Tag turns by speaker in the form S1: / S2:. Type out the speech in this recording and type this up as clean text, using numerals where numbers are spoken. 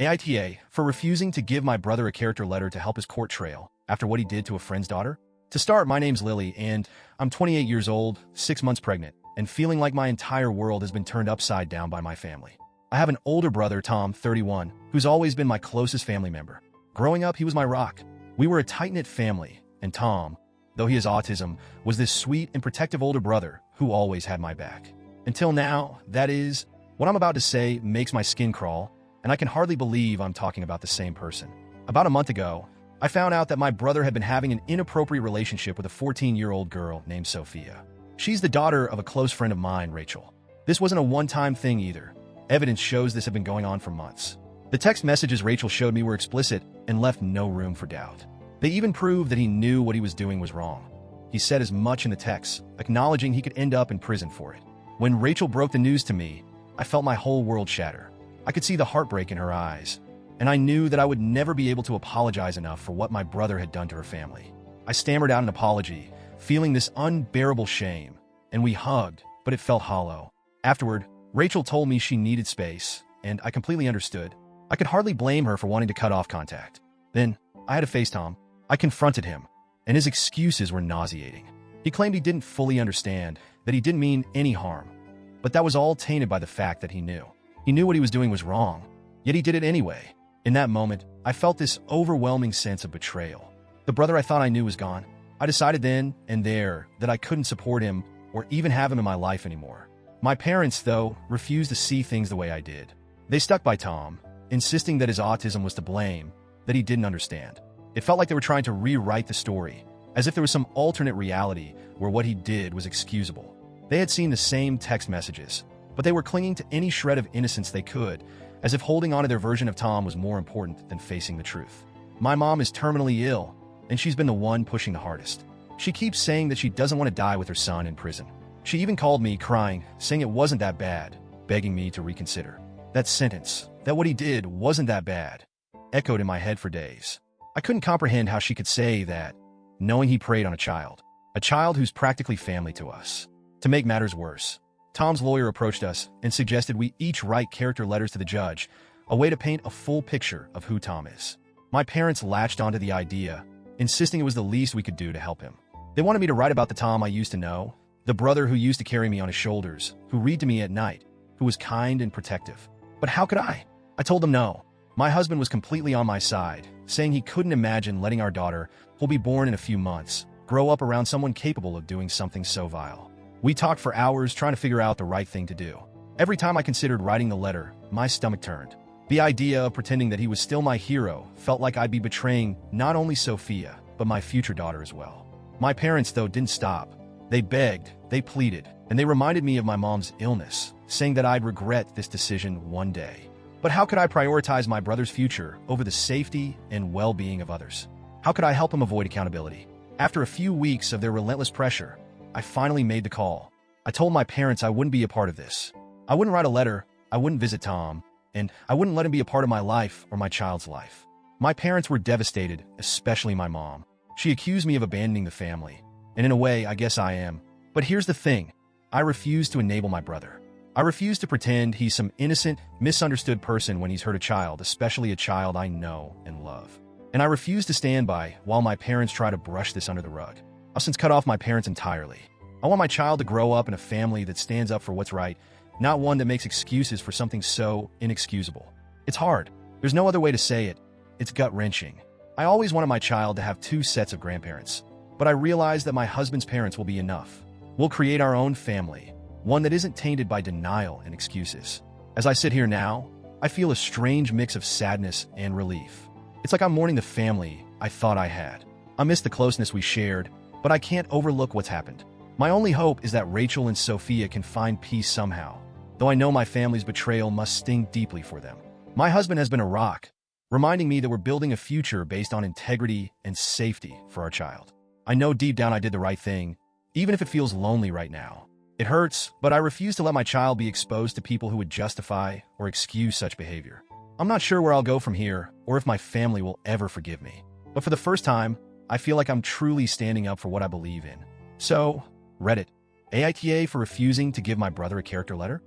S1: AITA for refusing to give my brother a character letter to help his court trail after what he did to a friend's daughter. To start, my name's Lily, and I'm 28 years old, 6 months pregnant, and feeling like my entire world has been turned upside down by my family. I have an older brother, Tom, 31, who's always been my closest family member. Growing up, he was my rock. We were a tight-knit family, and Tom, though he has autism, was this sweet and protective older brother who always had my back. Until now, that is, what I'm about to say makes my skin crawl, and I can hardly believe I'm talking about the same person. About a month ago, I found out that my brother had been having an inappropriate relationship with a 14-year-old girl named Sophia. She's the daughter of a close friend of mine, Rachel. This wasn't a one-time thing either. Evidence shows this had been going on for months. The text messages Rachel showed me were explicit and left no room for doubt. They even proved that he knew what he was doing was wrong. He said as much in the text, acknowledging he could end up in prison for it. When Rachel broke the news to me, I felt my whole world shatter. I could see the heartbreak in her eyes, and I knew that I would never be able to apologize enough for what my brother had done to her family. I stammered out an apology, feeling this unbearable shame, and we hugged, but it felt hollow. Afterward, Rachel told me she needed space, and I completely understood. I could hardly blame her for wanting to cut off contact. Then, I had to face Tom. I confronted him, and his excuses were nauseating. He claimed he didn't fully understand, that he didn't mean any harm, but that was all tainted by the fact that he knew. He knew what he was doing was wrong, yet he did it anyway. In that moment, I felt this overwhelming sense of betrayal. The brother I thought I knew was gone. I decided then and there that I couldn't support him or even have him in my life anymore. My parents, though, refused to see things the way I did. They stuck by Tom, insisting that his autism was to blame, that he didn't understand. It felt like they were trying to rewrite the story, as if there was some alternate reality where what he did was excusable. They had seen the same text messages, but they were clinging to any shred of innocence they could, as if holding on to their version of Tom was more important than facing the truth. My mom is terminally ill, and she's been the one pushing the hardest. She keeps saying that she doesn't want to die with her son in prison. She even called me, crying, saying it wasn't that bad, begging me to reconsider. That sentence, that what he did wasn't that bad, echoed in my head for days. I couldn't comprehend how she could say that, knowing he preyed on a child who's practically family to us. To make matters worse, Tom's lawyer approached us and suggested we each write character letters to the judge, a way to paint a full picture of who Tom is. My parents latched onto the idea, insisting it was the least we could do to help him. They wanted me to write about the Tom I used to know, the brother who used to carry me on his shoulders, who read to me at night, who was kind and protective. But how could I? I told them no. My husband was completely on my side, saying he couldn't imagine letting our daughter, who'll be born in a few months, grow up around someone capable of doing something so vile. We talked for hours trying to figure out the right thing to do. Every time I considered writing the letter, my stomach turned. The idea of pretending that he was still my hero felt like I'd be betraying not only Sophia, but my future daughter as well. My parents, though, didn't stop. They begged, they pleaded, and they reminded me of my mom's illness, saying that I'd regret this decision one day. But how could I prioritize my brother's future over the safety and well-being of others? How could I help him avoid accountability? After a few weeks of their relentless pressure, I finally made the call. I told my parents I wouldn't be a part of this. I wouldn't write a letter, I wouldn't visit Tom, and I wouldn't let him be a part of my life or my child's life. My parents were devastated, especially my mom. She accused me of abandoning the family, and in a way, I guess I am. But here's the thing. I refuse to enable my brother. I refuse to pretend he's some innocent, misunderstood person when he's hurt a child, especially a child I know and love. And I refuse to stand by while my parents try to brush this under the rug. I've since cut off my parents entirely. I want my child to grow up in a family that stands up for what's right, not one that makes excuses for something so inexcusable. It's hard. There's no other way to say it. It's gut-wrenching. I always wanted my child to have 2 sets of grandparents, but I realized that my husband's parents will be enough. We'll create our own family, one that isn't tainted by denial and excuses. As I sit here now, I feel a strange mix of sadness and relief. It's like I'm mourning the family I thought I had. I miss the closeness we shared, but I can't overlook what's happened. My only hope is that Rachel and Sophia can find peace somehow, though I know my family's betrayal must sting deeply for them. My husband has been a rock, reminding me that we're building a future based on integrity and safety for our child. I know deep down I did the right thing, even if it feels lonely right now. It hurts, but I refuse to let my child be exposed to people who would justify or excuse such behavior. I'm not sure where I'll go from here, or if my family will ever forgive me. But for the first time, I feel like I'm truly standing up for what I believe in. So, Reddit, AITA for refusing to give my brother a character letter?